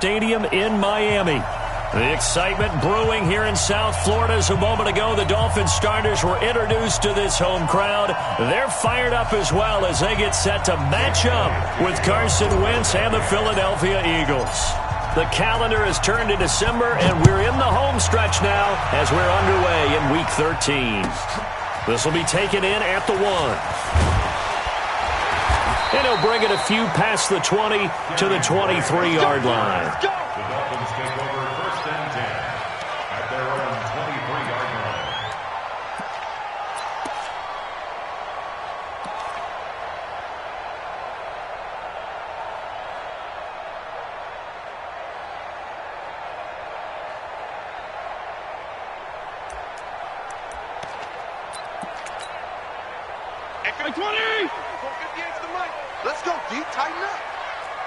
Stadium in Miami. The excitement brewing here in South Florida as a moment ago the Dolphins starters were introduced to this home crowd. They're fired up as well as they get set to match up with Carson Wentz and the Philadelphia Eagles. The calendar has turned to December, and we're in the home stretch now as we're underway in Week 13. This will be taken in at the 1. And he'll bring it a few past the 20 to the 23-yard line. The Dolphins take over first and 10 at their own 23-yard line. Extra 20! 458's the mic. Let's go, D. Tighten up.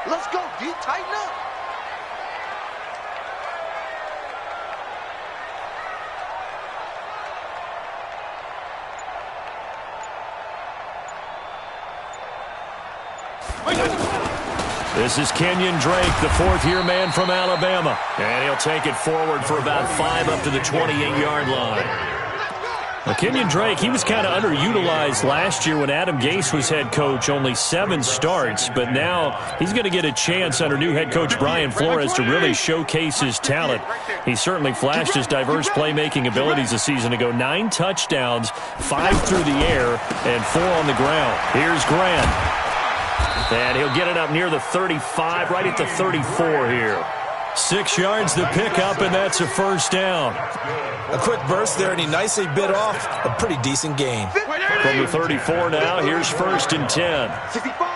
Let's go, D. Tighten up. This is Kenyon Drake, the fourth-year man from Alabama. And he'll take it forward for about 5 up to the 28-yard line. Now, Kenyon Drake, he was kind of underutilized last year when Adam Gase was head coach, only 7 starts, but now he's going to get a chance under new head coach Brian Flores to really showcase his talent. He certainly flashed his diverse playmaking abilities a season ago. 9 touchdowns, 5 through the air, and 4 on the ground. Here's Grant. And he'll get it up near the 35, right at the 34 here. 6 yards the pickup, and that's a first down. A quick burst there, and he nicely bit off a pretty decent gain. From the 34 now, here's first and 10. 65.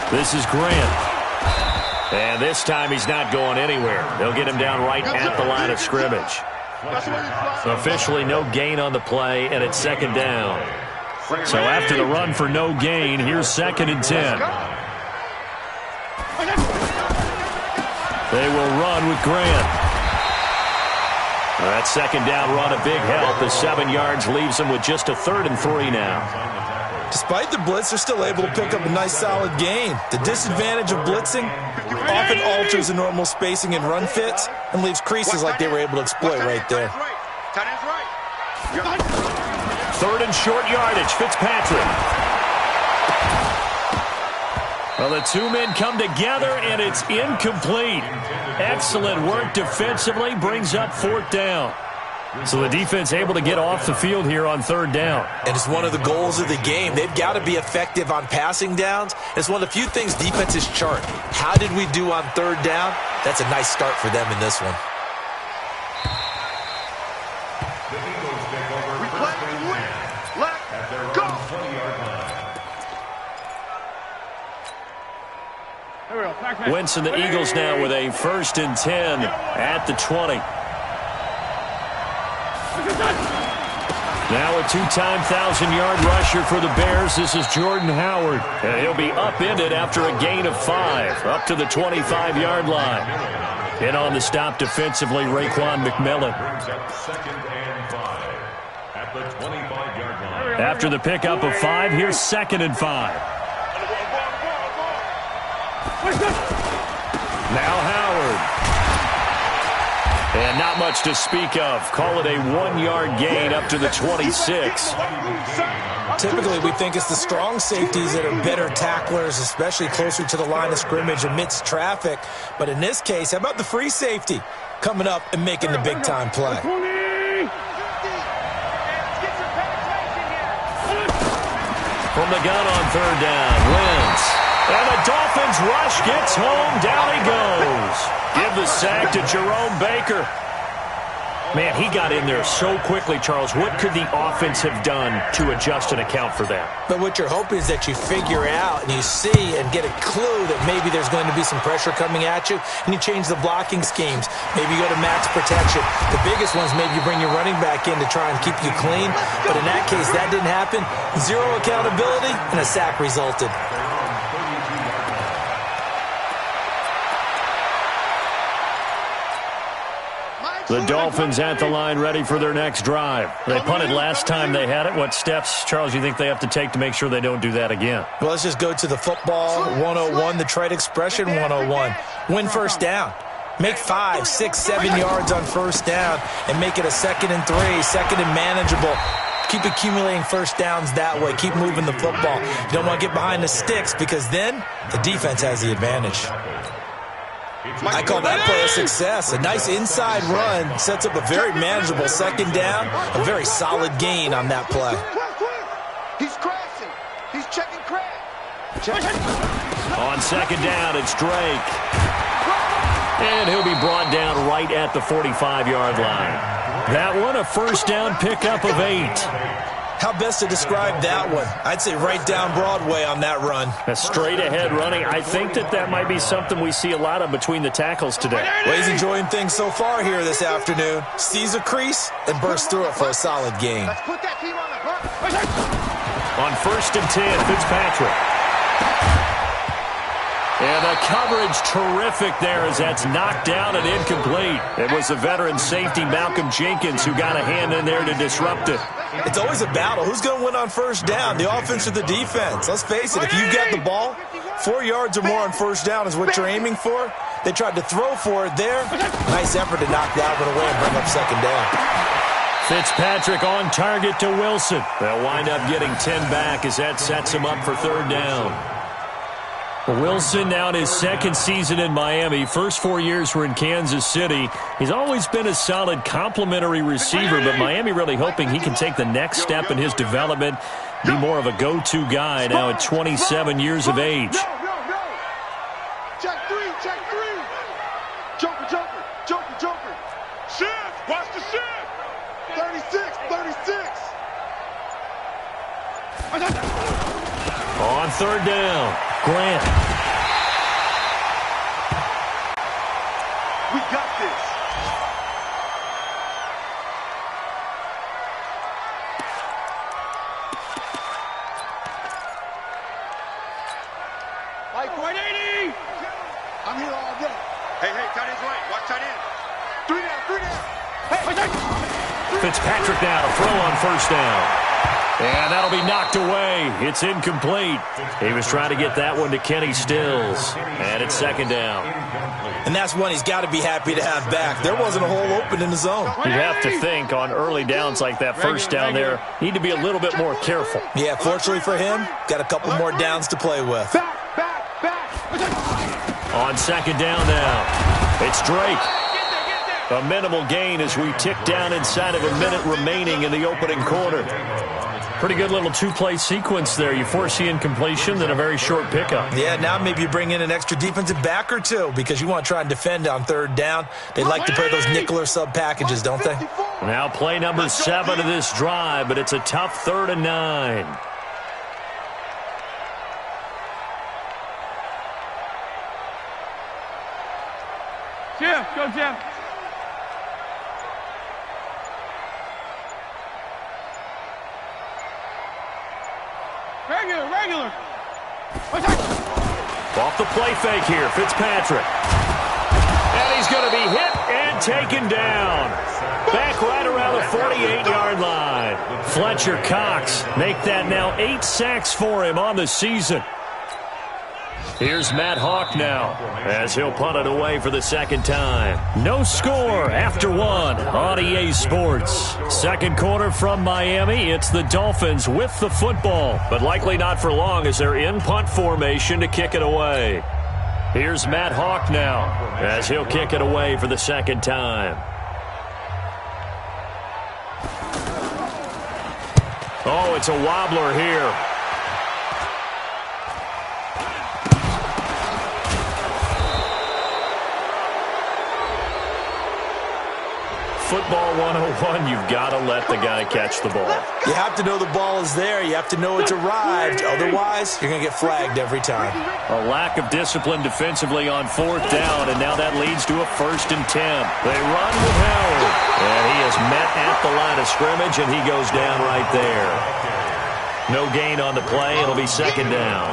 This is Grant. And this time he's not going anywhere. They'll get him down right at the line of scrimmage. Officially no gain on the play, and it's second down. So after the run for no gain, here's second and 10. They will run with Grant. That second down run a big help as 7 yards leaves them with just a 3rd and 3 now. Despite the blitz, they're still able to pick up a nice solid gain. The disadvantage of blitzing often alters the normal spacing and run fits and leaves creases like they were able to exploit right there. 3rd and short yardage, Fitzpatrick. Well, the 2 men come together, and it's incomplete. Excellent work defensively, brings up 4th down. So the defense able to get off the field here on 3rd down. And it's one of the goals of the game. They've got to be effective on passing downs. It's one of the few things defenses chart. How did we do on 3rd down? That's a nice start for them in this one. The Eagles take over first and 10 at their own 20-yard line. Wentz and the Eagles now with a 1st and 10 at the 20. Now a 2-time 1,000-yard rusher for the Bears. This is Jordan Howard. And he'll be upended after a gain of 5 up to the 25-yard line. And on the stop defensively, Raekwon McMillan. Second and 5 at the 25-yard line. After the pickup of 5, here's 2nd and 5. Now Howard. And not much to speak of. Call it a 1-yard gain up to the 26. Typically, we think it's the strong safeties that are better tacklers, especially closer to the line of scrimmage amidst traffic. But in this case, how about the free safety coming up and making the big-time play? From the gun on 3rd down, Wentz. And the Dolphins rush gets home. Down he goes. Give the sack to Jerome Baker. Man, he got in there so quickly, Charles. What could the offense have done to adjust and account for that? But what you're hoping is that you figure out and you see and get a clue that maybe there's going to be some pressure coming at you, and you change the blocking schemes. Maybe you go to max protection. The biggest ones, maybe you bring your running back in to try and keep you clean. But in that case, that didn't happen. 0 accountability, and a sack resulted. Mike, The Dolphins at the line ready for their next drive. They punted last time they had it. What steps, Charles, you think they have to take to make sure they don't do that again? Well, let's just go to the football 101, the trade expression 101. Win first down. Make 5, 6, 7 yards on first down and make it a 2nd and 3, 2nd and manageable. Keep accumulating first downs that way. Keep moving the football. You don't want to get behind the sticks because then the defense has the advantage. I call that play a success. A nice inside run sets up a very manageable 2nd down. A very solid gain on that play. He's crashing. He's checking crash. On 2nd down, it's Drake. And he'll be brought down right at the 45-yard line. That one, a first down pickup of 8. How best to describe that one? I'd say right down Broadway on that run. A straight-ahead running. I think that might be something we see a lot of between the tackles today. Well, he's enjoying things so far here this afternoon. Sees a crease and bursts through it for a solid gain. Let's put that team on the bus. On 1st and 10, Fitzpatrick. And the coverage terrific there as that's knocked down and incomplete. It was the veteran safety Malcolm Jenkins who got a hand in there to disrupt it. It's always a battle. Who's going to win on first down, the offense or the defense? Let's face it, if you get the ball, 4 yards or more on first down is what you're aiming for. They tried to throw for it there. Nice effort to knock that one away and bring up 2nd down. Fitzpatrick on target to Wilson. They'll wind up getting 10 back as that sets him up for 3rd down. Wilson now in his 2nd season in Miami. First 4 years were in Kansas City. He's always been a solid complementary receiver, but Miami really hoping he can take the next step in his development, be more of a go-to guy now at 27 years of age. Check 3, check 3. Joker, joker, joker, joker. Shift, watch the shift. 36, 36. On 3rd down, Grant. We got this. Mike 180. I'm here all day. Hey, tight end's right. Watch tight end. 3 down. Hey. Fitzpatrick now to throw on 1st down. And that'll be knocked away. It's incomplete. He was trying to get that one to Kenny Stills. And it's 2nd down. And that's one he's got to be happy to have back. There wasn't a hole open in the zone. You'd have to think on early downs like that first down there, need to be a little bit more careful. Yeah, fortunately for him, got a couple more downs to play with. Back. On 2nd down now, it's Drake. A minimal gain as we tick down inside of a minute remaining in the opening quarter. Pretty good little 2-play sequence there. You force the incompletion, then a very short pickup. Yeah, now maybe you bring in an extra defensive back or two because you want to try and defend on 3rd down. They like to play those nickel or sub packages, don't they? Now play number 7 of this drive, but it's a tough 3rd and 9. Jim, go Jim. Regular. Off the play fake here, Fitzpatrick. And he's going to be hit and taken down. Back right around the 48-yard line. Fletcher Cox make that now 8 sacks for him on the season. Here's Matt Hawk now as he'll punt it away for the 2nd time. No score after 1 on EA Sports. 2nd quarter from Miami. It's the Dolphins with the football, but likely not for long as they're in punt formation to kick it away. Here's Matt Hawk now as he'll kick it away for the 2nd time. Oh, it's a wobbler here. Football 101, you've got to let the guy catch the ball. You have to know the ball is there. You have to know it's arrived. Otherwise, you're going to get flagged every time. A lack of discipline defensively on 4th down, and now that leads to a 1st and 10. They run with Howard, and he is met at the line of scrimmage, and he goes down right there. No gain on the play. It'll be 2nd down.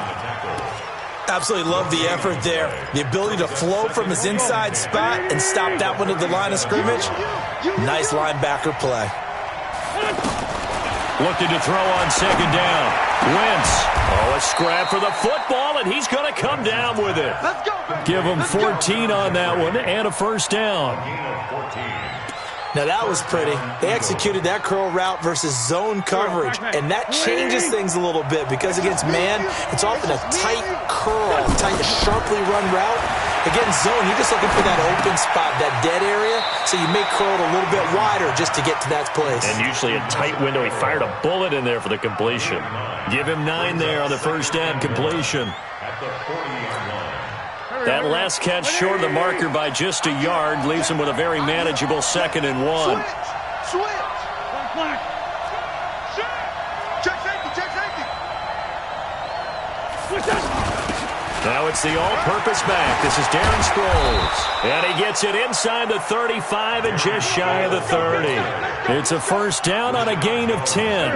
Absolutely love the effort there. The ability to flow from his inside spot and stop that one at the line of scrimmage. Nice linebacker play. Looking to throw on second down. Wentz. Oh, a scrap for the football, and he's going to come down with it. Give him 14 on that one and a first down. Now, that was pretty. They executed that curl route versus zone coverage, and that changes things a little bit because against man, it's often a tight curl, tight, sharply run route. Against zone, you're just looking for that open spot, that dead area, so you may curl it a little bit wider just to get to that place. And usually a tight window. He fired a bullet in there for the completion. Give him 9 there on the first down completion. That last catch short of the marker by just a yard leaves him with a very manageable 2nd and 1. Switch. Check safety. Now it's the all-purpose back. This is Darren Sproles. And he gets it inside the 35 and just shy of the 30. It's a first down on a gain of 10.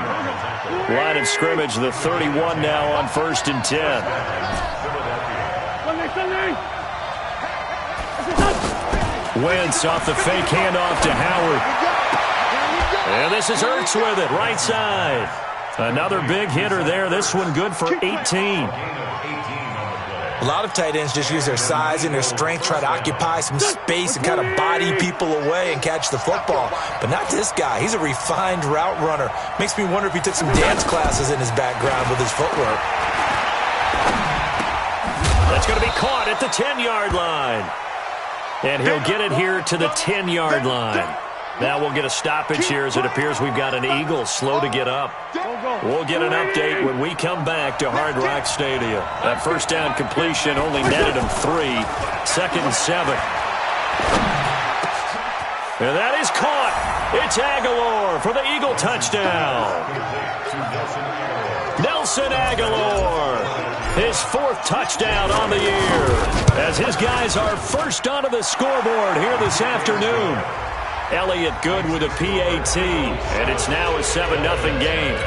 Line of scrimmage, the 31 now on 1st and 10. Wentz off the fake handoff to Howard. And this is Ertz with it, right side. Another big hitter there. This one good for 18. A lot of tight ends just use their size and their strength, try to occupy some space and kind of body people away and catch the football. But not this guy. He's a refined route runner. Makes me wonder if he took some dance classes in his background with his footwork. That's going to be caught at the 10-yard line. And he'll get it here to the 10-yard line. Now we'll get a stoppage here as it appears we've got an Eagle slow to get up. We'll get an update when we come back to Hard Rock Stadium. That first down completion only netted him 3. 2nd and 7. And that is caught. It's Aguilar for the Eagle touchdown. Nelson Aguilar. His 4th touchdown on the year. As his guys are first onto the scoreboard here this afternoon. Elliott good with a PAT, and it's now a 7-0 game.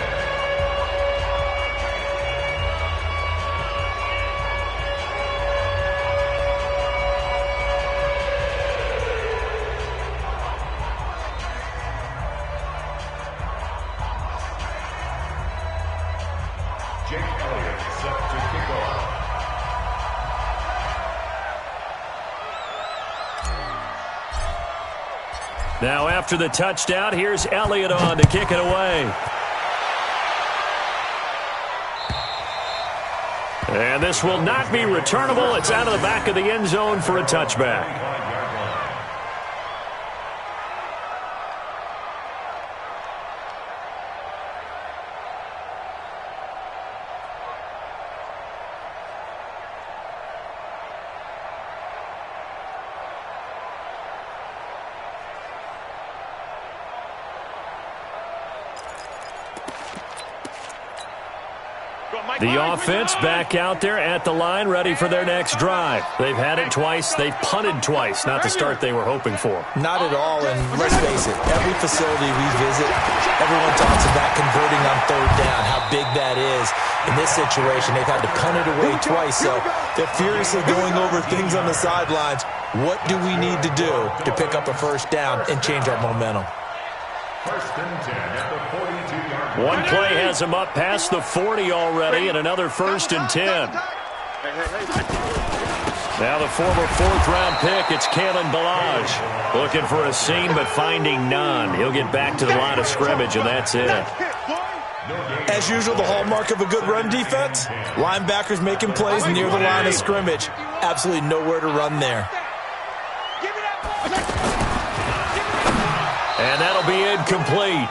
Now after the touchdown, here's Elliott on to kick it away. And this will not be returnable. It's out of the back of the end zone for a touchback. The offense back out there at the line, ready for their next drive. They've had it twice. They've punted twice. Not the start they were hoping for. Not at all, and let's face it, every facility we visit, everyone talks about converting on 3rd down, how big that is. In this situation, they've had to punt it away twice, so they're furiously going over things on the sidelines. What do we need to do to pick up a first down and change our momentum? 1st and 10 at the 42-yard line. One play has him up past the 40 already, and another 1st and 10. Now the former 4th-round pick, it's Kalen Ballage. Looking for a seam, but finding none. He'll get back to the line of scrimmage, and that's it. As usual, the hallmark of a good run defense, linebackers making plays near the line of scrimmage. Absolutely nowhere to run there. And that'll be incomplete.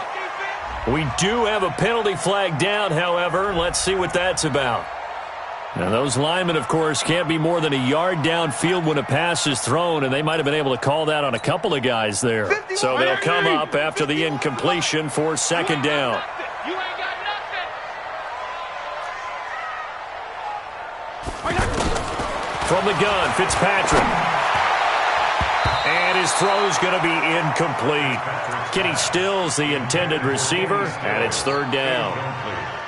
We do have a penalty flag down, however. Let's see what that's about. Now, those linemen, of course, can't be more than a yard downfield when a pass is thrown, and they might have been able to call that on a couple of guys there. So they'll come up after the incompletion for 2nd down. From the gun, Fitzpatrick. And his throw's going to be incomplete. Kenny Stills, the intended receiver, and it's 3rd down.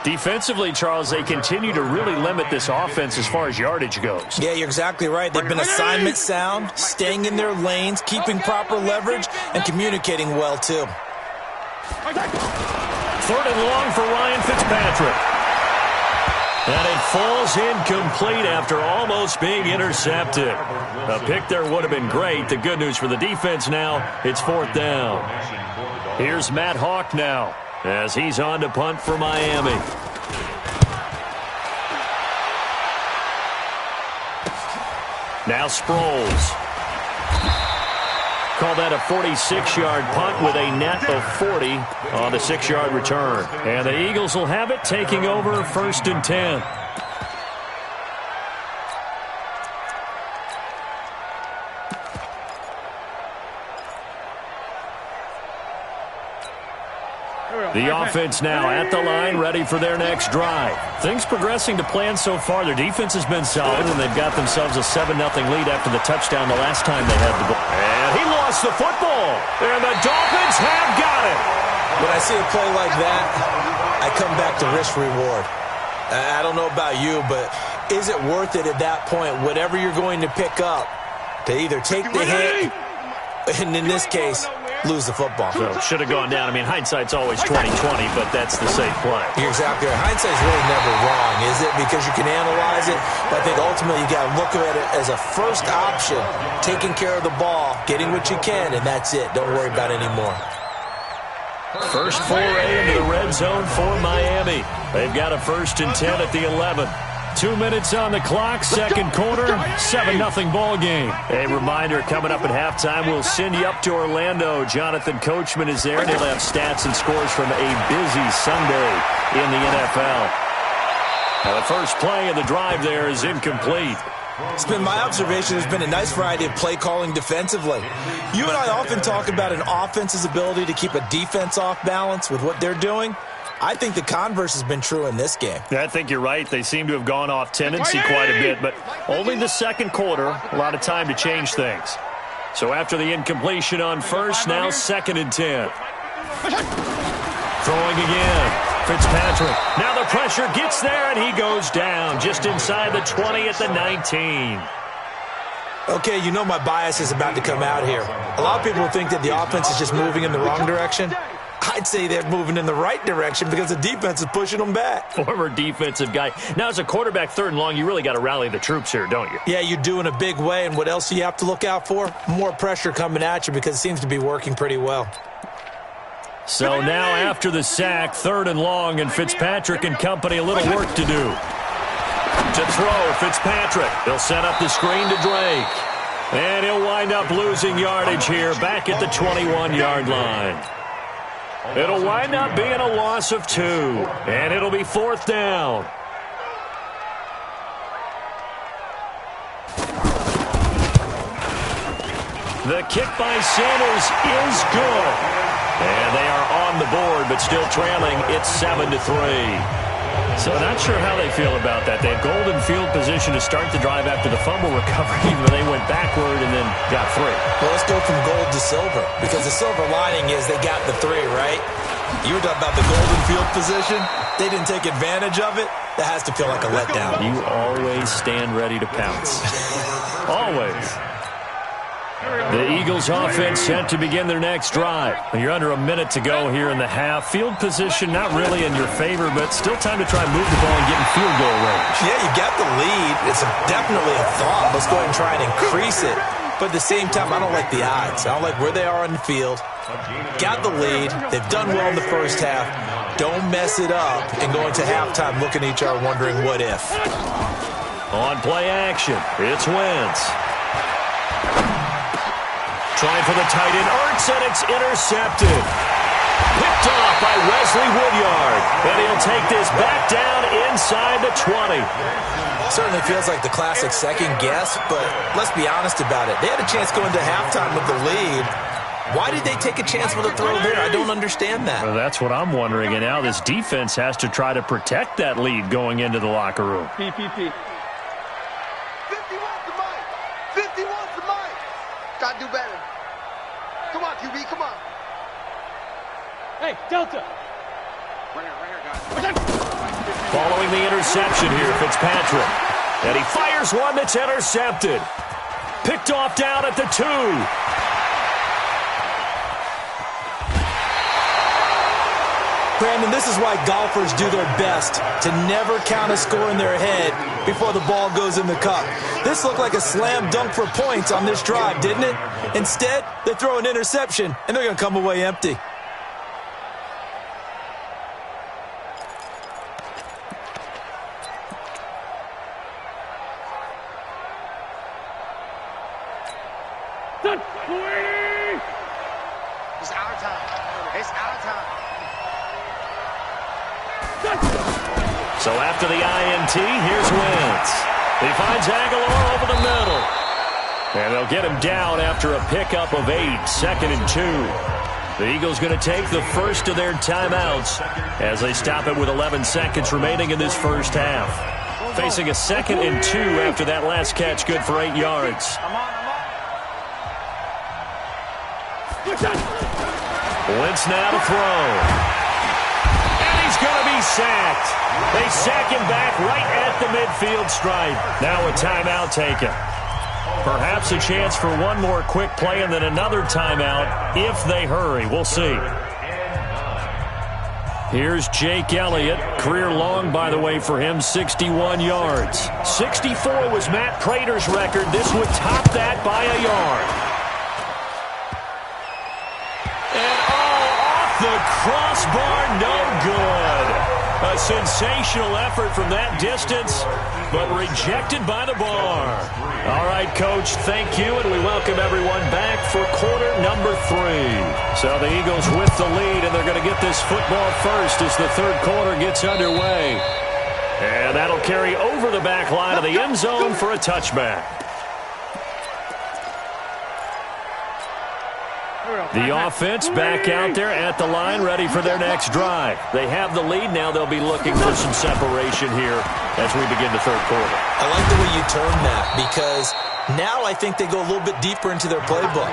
Defensively, Charles, they continue to really limit this offense as far as yardage goes. Yeah, you're exactly right. They've been assignment sound, staying in their lanes, keeping proper leverage, and communicating well, too. 3rd and long for Ryan Fitzpatrick. And it falls incomplete after almost being intercepted. A pick there would have been great. The good news for the defense now, it's 4th down. Here's Matt Hawk now as he's on to punt for Miami. Now Sproles. Call that a 46-yard punt with a net of 40 on the 6-yard return. And the Eagles will have it, taking over 1st and 10. The offense now at the line, ready for their next drive. Things progressing to plan so far. Their defense has been solid, and they've got themselves a 7-0 lead after the touchdown the last time they had the ball. And he lost the football, and the Dolphins have got it. When I see a play like that, I come back to risk-reward. I don't know about you, but is it worth it at that point, whatever you're going to pick up, to either take the hit, and in this case, lose the football? So should have gone down. I mean, hindsight's always 20/20, but that's the safe play. You're exactly right. Hindsight's really never wrong, is it? Because you can analyze it, but I think ultimately you got to look at it as a first option, taking care of the ball, getting what you can, and that's it. Don't worry about it anymore. First foray into the red zone for Miami. They've got a 1st and 10 at the 11. 2 minutes on the clock, second quarter, 7-0 ball game. A reminder, coming up at halftime, we'll send you up to Orlando. Jonathan Coachman is there, and he'll have stats and scores from a busy Sunday in the NFL. Now, the first play of the drive there is incomplete. It's been my observation there's been a nice variety of play calling defensively. You and I often talk about an offense's ability to keep a defense off balance with what they're doing. I think the converse has been true in this game. I think you're right. They seem to have gone off tendency quite a bit, but only the second quarter, a lot of time to change things. So after the incompletion on first, now 2nd and 10. Throwing again. Fitzpatrick. Now the pressure gets there, and he goes down just inside the 20 at the 19. Okay, you know my bias is about to come out here. A lot of people think that the offense is just moving in the wrong direction. I'd say they're moving in the right direction because the defense is pushing them back. Former defensive guy. Now, as a quarterback, 3rd and long, you really got to rally the troops here, don't you? Yeah, you do in a big way, and what else do you have to look out for? More pressure coming at you because it seems to be working pretty well. So now after the sack, 3rd and long, and Fitzpatrick and company a little work to do. To throw, Fitzpatrick. He'll set up the screen to Drake. And he'll wind up losing yardage here back at the 21-yard line. It'll wind up being a loss of 2, and it'll be 4th down. The kick by Sanders is good. And they are on the board, but still trailing. It's 7-3. So not sure how they feel about that. They had golden field position to start the drive after the fumble recovery, but they went backward and then got 3. Well, let's go from gold to silver, because the silver lining is they got the 3, right? You were talking about the golden field position. They didn't take advantage of it. That has to feel like a letdown. You always stand ready to pounce. Always. The Eagles offense set to begin their next drive. You're under a minute to go here in the half. Field position not really in your favor, but still time to try and move the ball and get in field goal range. Yeah, you got the lead. It's definitely a thought. Let's go ahead and try and increase it. But at the same time, I don't like the odds. I don't like where they are on the field. Got the lead. They've done well in the first half. Don't mess it up and go into halftime looking at each other wondering what if. On play action, it's Wentz. Trying for the tight end, Ertz, and it's intercepted. Picked off by Wesley Woodyard. And he'll take this back down inside the 20. Certainly feels like the classic second guess, but let's be honest about it. They had a chance going to halftime with the lead. Why did they take a chance with a throw there? I don't understand that. Well, that's what I'm wondering. And now this defense has to try to protect that lead going into the locker room. 50 wants the mic. 50 wants the mic. Gotta do better. Come on, QB, come on. Hey, Delta. Right here, guys. Following the interception here, Fitzpatrick. And he fires one that's intercepted. Picked off down at the 2. Brandon, this is why golfers do their best to never count a score in their head before the ball goes in the cup. This looked like a slam dunk for points on this drive, didn't it? Instead, they throw an interception, and they're going to come away empty. It's our time. It's our time. So after the INT, here's Wentz. He finds Aguilar over the middle. And they'll get him down after a pickup of 8, 2nd and 2. The Eagles going to take the first of their timeouts as they stop it with 11 seconds remaining in this first half. Facing a 2nd and 2 after that last catch, good for 8 yards. Wentz now to throw. And he's going to be sacked. They sack him back right at the midfield stripe. Now a timeout taken. Perhaps a chance for one more quick play and then another timeout if they hurry. We'll see. Here's Jake Elliott. Career long, by the way, for him, 61 yards. 64 was Matt Prater's record. This would top that by a yard. And off the crossbar, no good. A sensational effort from that distance, but rejected by the bar. All right, Coach, thank you, and we welcome everyone back for quarter number 3. So the Eagles with the lead, and they're going to get this football first as the third quarter gets underway. And that'll carry over the back line of the end zone for a touchback. The offense back out there at the line, ready for their next drive. They have the lead. Now they'll be looking for some separation here as we begin the third quarter. I like the way you term that because now I think they go a little bit deeper into their playbook.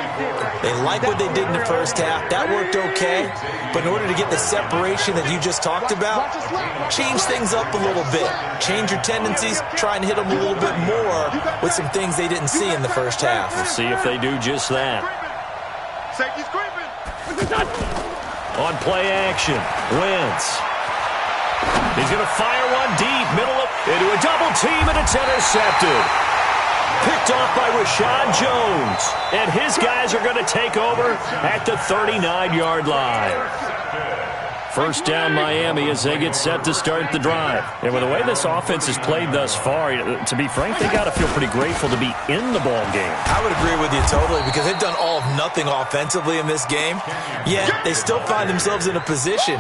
They like what they did in the first half. That worked okay. But in order to get the separation that you just talked about, change things up a little bit. Change your tendencies. Try and hit them a little bit more with some things they didn't see in the first half. We'll see if they do just that. Safety's creeping. On play action, Wentz. He's going to fire one deep, into a double team, and it's intercepted. Picked off by Rashad Jones. And his guys are going to take over at the 39-yard line. First down, Miami, as they get set to start the drive. And with the way this offense has played thus far, to be frank, they got to feel pretty grateful to be in the ball game. I would agree with you totally because they've done all of nothing offensively in this game. Yet they still find themselves in a position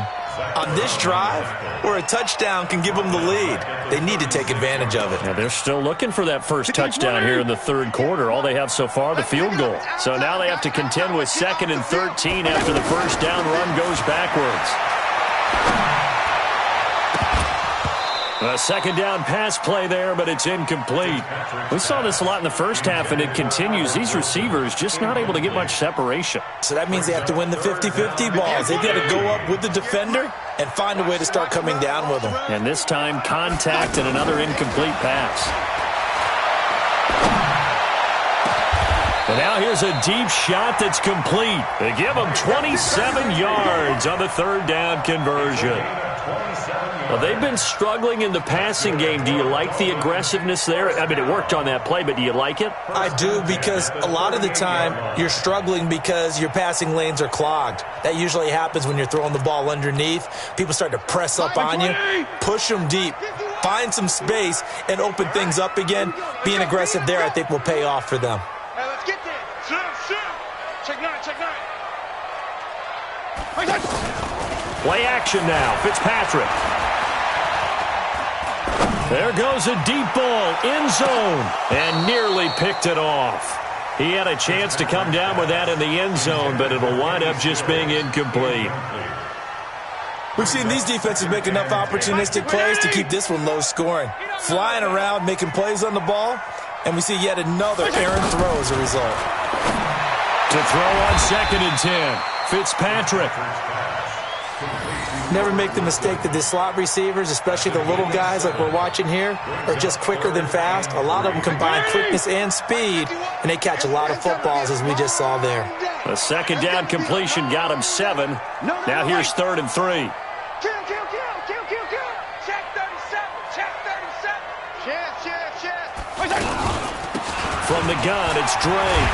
on this drive where a touchdown can give them the lead. They need to take advantage of it. Yeah, they're still looking for that first touchdown here in the third quarter. All they have so far, the field goal. So now they have to contend with 2nd and 13 after the first down run goes backwards. A second down pass play there, but it's incomplete. We saw this a lot in the first half, and it continues. These receivers just not able to get much separation. So that means they have to win the 50-50 balls. They've got to go up with the defender and find a way to start coming down with them. And this time, contact and another incomplete pass. And now here's a deep shot that's complete. They give them 27 yards on the third down conversion. Well, they've been struggling in the passing game. Do you like the aggressiveness there? I mean, it worked on that play, but do you like it? I do, because a lot of the time you're struggling because your passing lanes are clogged. That usually happens when you're throwing the ball underneath. People start to press up on you, push them deep, find some space, and open things up again. Being aggressive there, I think, will pay off for them. Hey, let's get there. Check 9, check 9. Play action now. Fitzpatrick. There goes a deep ball, end zone, and nearly picked it off. He had a chance to come down with that in the end zone, but it'll wind up just being incomplete. We've seen these defenses make enough opportunistic plays to keep this one low scoring. Flying around, making plays on the ball, and we see yet another errant throw as a result. To throw on 2nd and 10, Fitzpatrick. Never make the mistake that the slot receivers, especially the little guys like we're watching here, are just quicker than fast. A lot of them combine quickness and speed, and they catch a lot of footballs, as we just saw there. A second down completion got him 7. Now here's 3rd and 3. Kill. Check 37. Check. From the gun, it's Drake.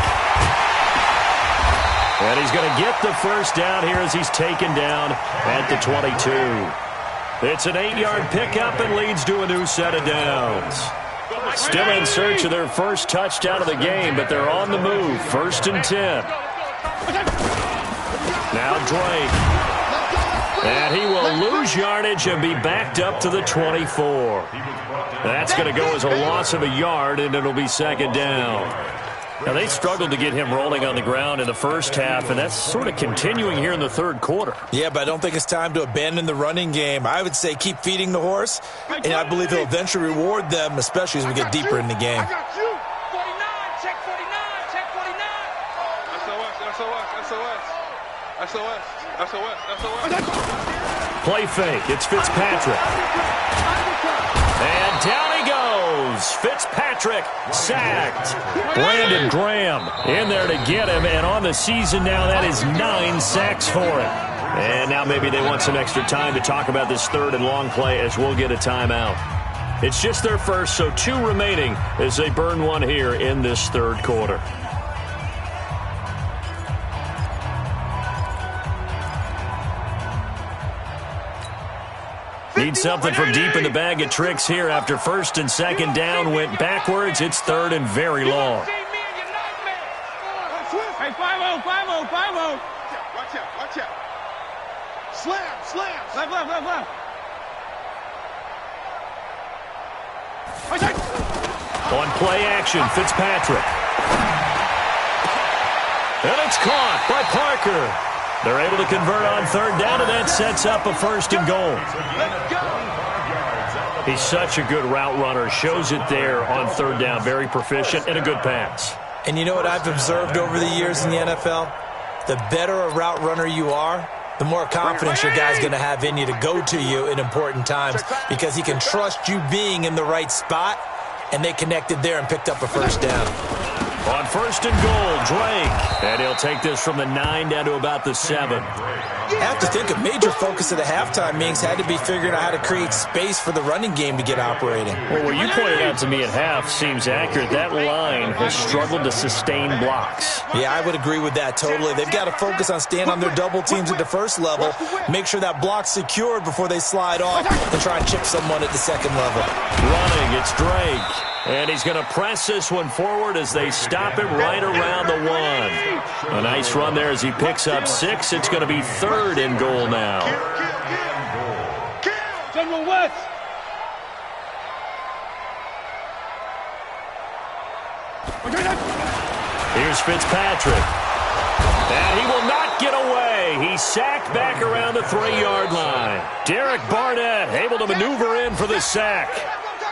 And he's going to get the first down here as he's taken down at the 22. It's an 8-yard pickup and leads to a new set of downs. Still in search of their first touchdown of the game, but they're on the move. 1st and 10. Now Drake. And he will lose yardage and be backed up to the 24. That's going to go as a loss of a yard, and it'll be 2nd down. Now, they struggled to get him rolling on the ground in the first half, and that's sort of continuing here in the 3rd quarter. Yeah, but I don't think it's time to abandon the running game. I would say keep feeding the horse, and I believe he'll eventually reward them, especially as we get deeper in the game. I got you. 49, check 49. SOS. Play fake. It's Fitzpatrick. And down he goes. Fitzpatrick sacked. Brandon Graham in there to get him. And on the season now, that is 9 sacks for him. And now maybe they want some extra time to talk about this 3rd and long play as we'll get a timeout. It's just their first, so 2 remaining as they burn one here in this 3rd quarter. Need something from deep in the bag of tricks here after 1st and 2nd down went backwards. It's 3rd and very long. Hey, 5-0. Watch out. Slam. Left. On play action, Fitzpatrick. And it's caught by Parker. They're able to convert on 3rd down, and that sets up a 1st and goal. He's such a good route runner. Shows it there on 3rd down. Very proficient and a good pass. And you know what I've observed over the years in the NFL? The better a route runner you are, the more confidence your guy's going to have in you to go to you in important times because he can trust you being in the right spot, and they connected there and picked up a 1st down. On 1st and goal, Drake. And he'll take this from the 9 down to about the 7. You have to think a major focus of the halftime meetings had to be figuring out how to create space for the running game to get operating. Well, what you pointed out to me at half seems accurate. That line has struggled to sustain blocks. Yeah, I would agree with that totally. They've got to focus on staying on their double teams at the 1st level, make sure that block's secured before they slide off, and try and chip someone at the 2nd level. Running, it's Drake. And he's going to press this one forward as they stop him right around the 1. A nice run there as he picks up 6. It's going to be 3rd and goal now. General West. Here's Fitzpatrick. And he will not get away. He's sacked back around the 3-yard line. Derek Barnett able to maneuver in for the sack.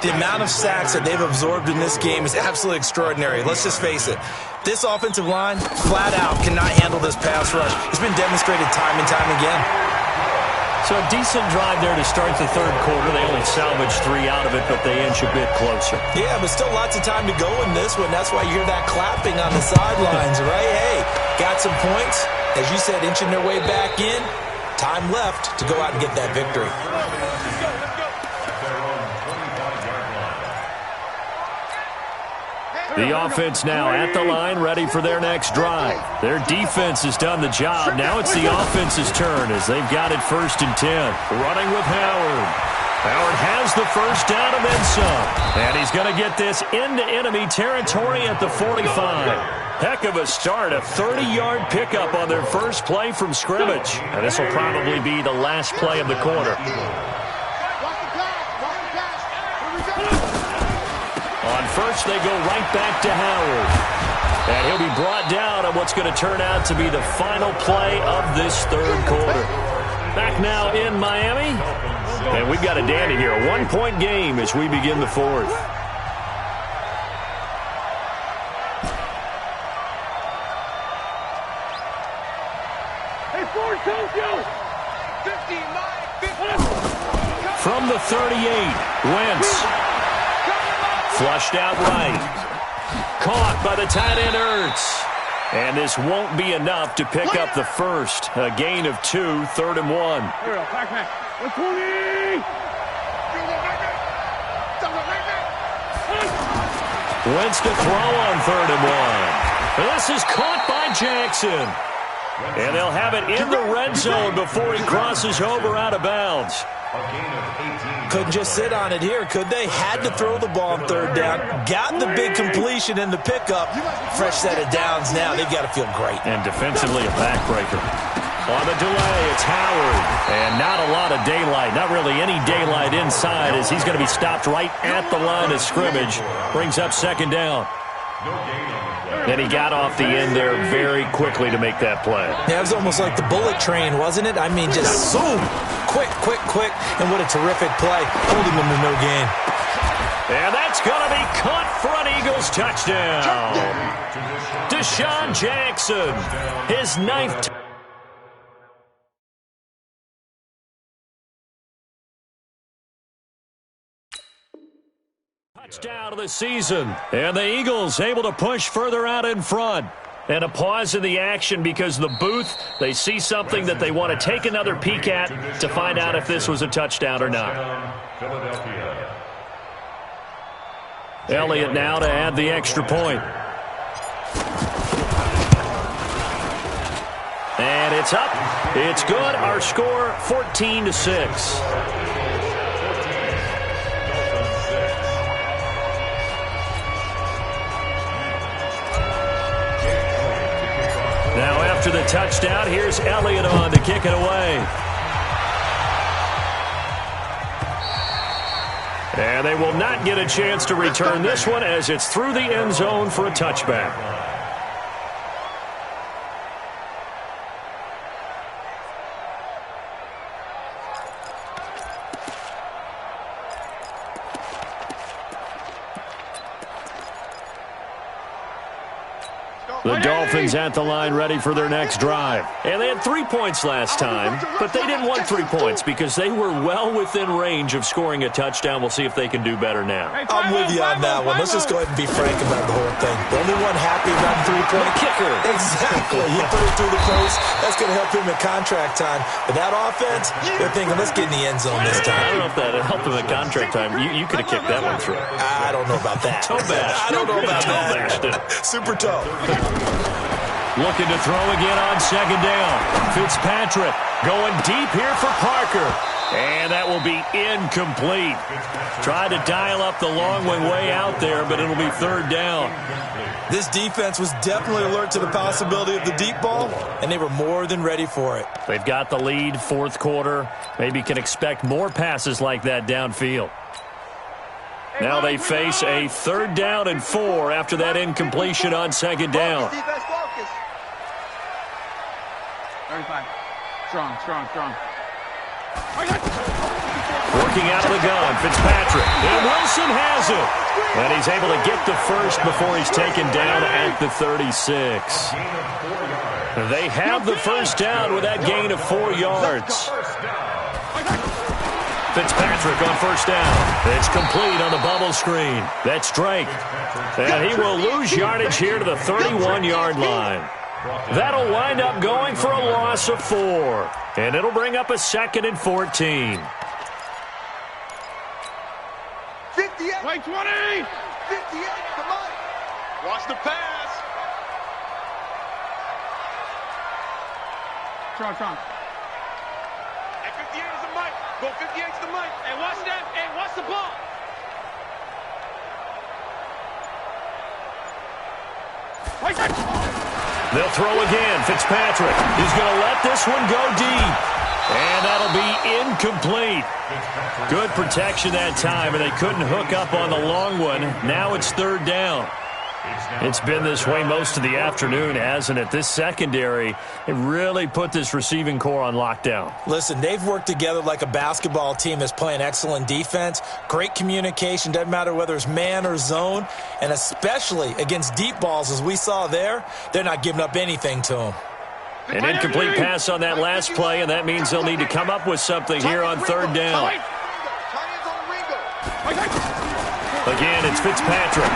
The amount of sacks that they've absorbed in this game is absolutely extraordinary. Let's just face it. This offensive line, flat out, cannot handle this pass rush. It's been demonstrated time and time again. So a decent drive there to start the 3rd quarter. They only salvaged 3 out of it, but they inch a bit closer. Yeah, but still lots of time to go in this one. That's why you hear that clapping on the sidelines, right? Hey, got some points. As you said, inching their way back in. Time left to go out and get that victory. The offense now at the line, ready for their next drive. Their defense has done the job. Now it's the offense's turn as they've got it 1st and 10. Running with Howard. Howard has the 1st down and then some. And he's going to get this into enemy territory at the 45. Heck of a start, a 30-yard pickup on their first play from scrimmage. And this will probably be the last play of the quarter. On 1st, they go right back to Howard. And he'll be brought down on what's going to turn out to be the final play of this 3rd quarter. Back now in Miami. And we've got a dandy here. A 1-point game as we begin the 4th. Hey, forward, Tokyo! 59, from the 38. Wentz. Flushed out right. Caught by the tight end Ertz. And this won't be enough to pick up the first. A gain of 2, 3rd and 1. Wentz to throw on 3rd and 1. This is caught by Jackson. And they'll have it in the red zone before he crosses over out of bounds. Couldn't just sit on it here, could they? Had to throw the ball on 3rd down. Got the big completion in the pickup. Fresh set of downs now. They've got to feel great. And defensively a backbreaker. On the delay, it's Howard. And not a lot of daylight. Not really any daylight inside as he's going to be stopped right at the line of scrimmage. Brings up 2nd down. And he got off the end there very quickly to make that play. Yeah, it was almost like the bullet train, wasn't it? I mean, just zoom. Quick. And what a terrific play. Holding them to no gain. And that's going to be caught for an Eagles touchdown. Deshaun Jackson, his 9th touchdown of the season. And the Eagles able to push further out in front. And a pause in the action because the booth, they see something that they want to take another peek at to find out if this was a touchdown or not. Elliott now to add the extra point. And it's up. It's good. Our score 14-6. Now after the touchdown, here's Elliott on to kick it away. And they will not get a chance to return this one as it's through the end zone for a touchback. The Dolphins at the line ready for their next drive. And they had 3 points last time, but they didn't want 3 points because they were well within range of scoring a touchdown. We'll see if they can do better now. I'm with you on that one. Let's just go ahead and be frank about the whole thing. The only one happy about the 3-point kicker. Exactly. He put it through the post. That's going to help him at contract time. But that offense, they're thinking, let's get in the end zone this time. I don't know if that helped him at contract time. You could have kicked that one through. I don't know about that. Toe bash. I don't know about that. Toe bashed it. Super toe. Looking to throw again on 2nd down. Fitzpatrick going deep here for Parker. And that will be incomplete. Tried to dial up the long one way out there, but it'll be 3rd down. This defense was definitely alert to the possibility of the deep ball, and they were more than ready for it. They've got the lead, 4th quarter. Maybe can expect more passes like that downfield. Now they face a 3rd down and 4 after that incompletion on 2nd down. 35. Strong. Working out of the gun, Fitzpatrick. And Wilson has it. And he's able to get the first before he's taken down at the 36. They have the first down with that gain of 4 yards. Fitzpatrick on 1st down. It's complete on the bubble screen. That's Drake. And he will lose yardage here to the 31-yard line. That'll wind up going for a loss of 4. And it'll bring up a 2nd and 14. 58. Wait, 20. 58. Come on. Watch the pass. Strong. Hey, 58 is the mic. Go 58 to the mic. Hey, watch that. Hey, watch the ball. Wait, They'll throw again. Fitzpatrick is going to let this one go deep. And that'll be incomplete. Good protection that time, and they couldn't hook up on the long one. Now it's 3rd down. It's been this way most of the afternoon, hasn't it? This secondary, it really put this receiving core on lockdown. Listen, they've worked together like a basketball team that's playing excellent defense. Great communication, doesn't matter whether it's man or zone. And especially against deep balls, as we saw there, they're not giving up anything to them. An incomplete pass on that last play, and that means they'll need to come up with something here on 3rd down. Again, it's Fitzpatrick.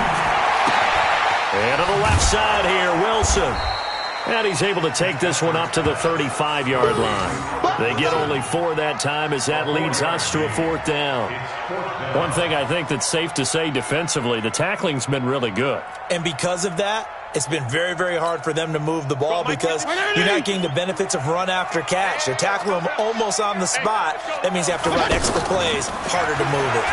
And to the left side here, Wilson. And he's able to take this one up to the 35-yard line. They get only 4 that time as that leads us to a 4th down. One thing I think that's safe to say defensively, the tackling's been really good. And because of that, it's been very, very hard for them to move the ball because you're not getting the benefits of run after catch. They're tackling them almost on the spot. That means you have to run extra plays, harder to move it.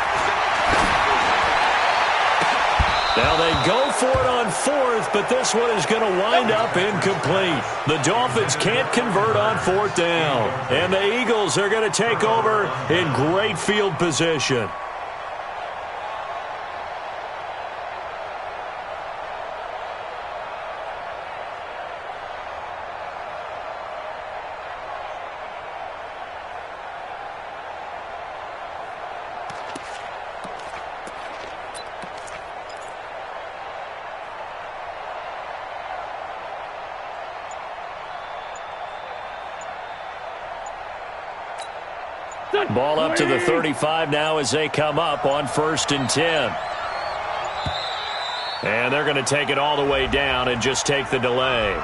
Now they go for it on 4th, but this one is going to wind up incomplete. The Dolphins can't convert on 4th down. And the Eagles are going to take over in great field position. Ball up to the 35 now as they come up on 1st and 10. And they're going to take it all the way down and just take the delay.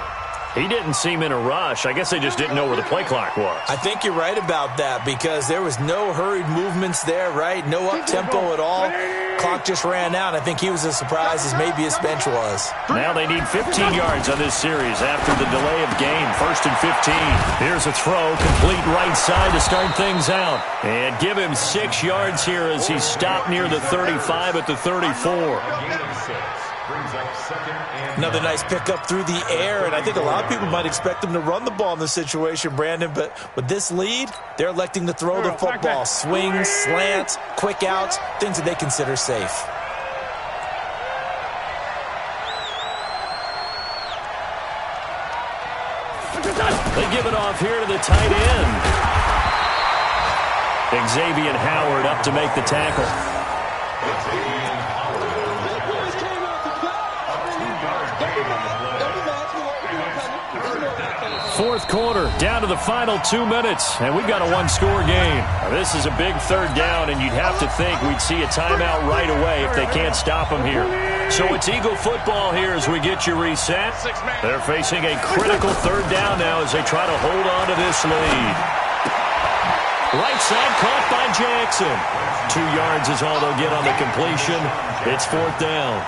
He didn't seem in a rush. I guess they just didn't know where the play clock was. I think you're right about that because there was no hurried movements there, right? No up-tempo at all. Clock just ran out. I think he was as surprised as maybe his bench was. Now they need 15 yards on this series after the delay of game. 1st and 15. Here's a throw, complete right side to start things out. And give him 6 yards here as he stopped near the 35 at the 34. Another nice pickup through the air, and I think a lot of people might expect them to run the ball in this situation, Brandon, but with this lead, they're electing to throw the football. Swings, slants, quick outs, things that they consider safe. They give it off here to the tight end. Xavier Howard up to make the tackle. 4th quarter, down to the final 2 minutes, and we've got a 1-score game. Now, this is a big 3rd down, and you'd have to think we'd see a timeout right away if they can't stop them here. So it's Eagle football here as we get you reset. They're facing a critical 3rd down now as they try to hold on to this lead. Right side caught by Jackson. 2 yards is all they'll get on the completion. It's 4th down.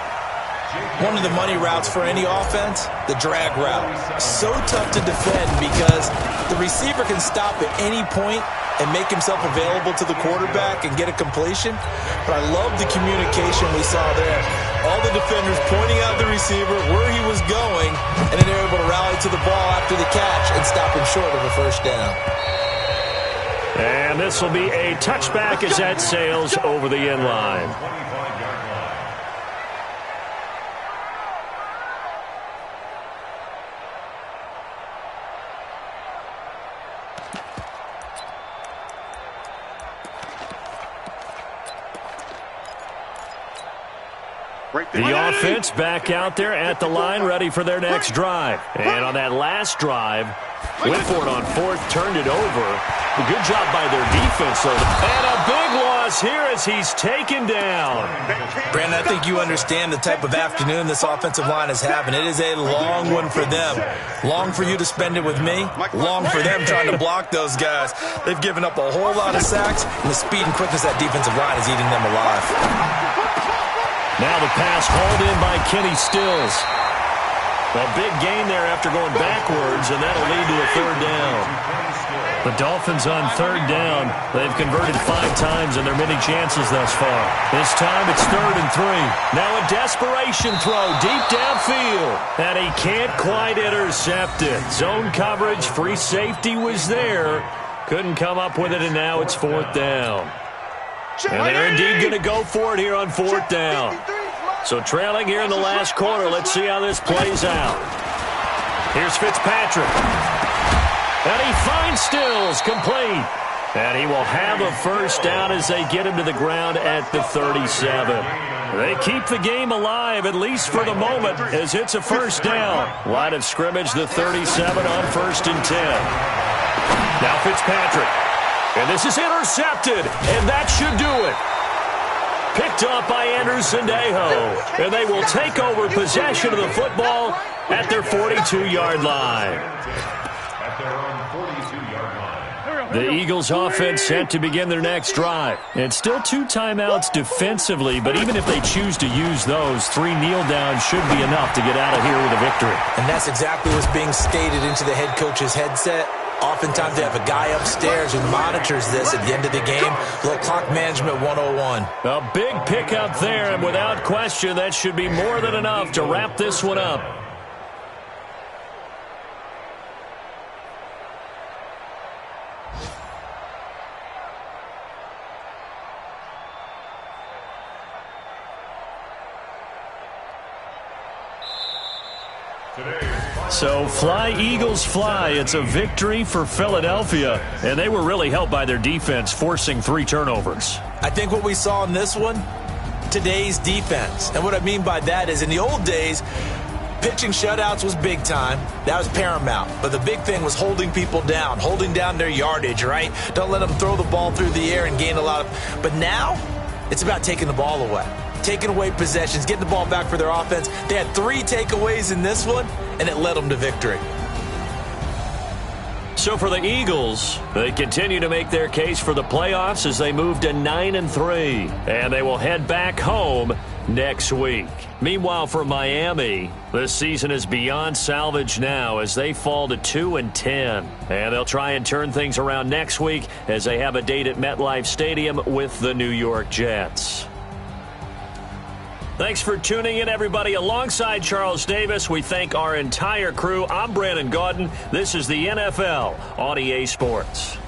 One of the money routes for any offense, the drag route. So tough to defend because the receiver can stop at any point and make himself available to the quarterback and get a completion. But I love the communication we saw there. All the defenders pointing out the receiver, where he was going, and then they're able to rally to the ball after the catch and stop him short of a 1st down. And this will be a touchback as that sails over the end line. The offense back out there at the line, ready for their next drive. And on that last drive, went for it on 4th, turned it over. A good job by their defense, though. And a big loss here as he's taken down. Brandon, I think you understand the type of afternoon this offensive line is having. It is a long one for them. Long for you to spend it with me. Long for them trying to block those guys. They've given up a whole lot of sacks, and the speed and quickness of that defensive line is eating them alive. Now the pass hauled in by Kenny Stills. A big gain there after going backwards, and that'll lead to a 3rd down. The Dolphins on 3rd down. They've converted 5 times in their many chances thus far. This time it's 3rd and 3. Now a desperation throw deep downfield, and he can't quite intercept it. Zone coverage, free safety was there. Couldn't come up with it, and now it's 4th down. And they're indeed going to go for it here on 4th down. So trailing here in the last quarter, let's see how this plays out. Here's Fitzpatrick. And he finds Stills, complete. And he will have a 1st down as they get him to the ground at the 37. They keep the game alive, at least for the moment, as it's a 1st down. Line of scrimmage, the 37 on 1st and 10. Now Fitzpatrick. And this is intercepted, and that should do it. Picked off by Anderson-Dejo. And they will take over possession of the football at their 42-yard line. At their own 42-yard line. The Eagles offense set to begin their next drive. And still 2 timeouts defensively, but even if they choose to use those, 3 kneel downs should be enough to get out of here with a victory. And that's exactly what's being stated into the head coach's headset. Oftentimes they have a guy upstairs who monitors this at the end of the game. A little clock management 101. A big pickup there, and without question, that should be more than enough to wrap this one up. So fly, Eagles, fly. It's a victory for Philadelphia, and they were really helped by their defense, forcing 3 turnovers. I think what we saw in this one, today's defense. And what I mean by that is in the old days, pitching shutouts was big time. That was paramount. But the big thing was holding people down, holding down their yardage, right? Don't let them throw the ball through the air and gain a lot of... But now, it's about taking the ball away. Taking away possessions, getting the ball back for their offense. They had 3 takeaways in this one, and it led them to victory. So for the Eagles, they continue to make their case for the playoffs as they move to 9-3, and they will head back home next week. Meanwhile, for Miami, the season is beyond salvage now as they fall to 2-10, and they'll try and turn things around next week as they have a date at MetLife Stadium with the New York Jets. Thanks for tuning in, everybody. Alongside Charles Davis, we thank our entire crew. I'm Brandon Gaudin. This is the NFL on EA Sports.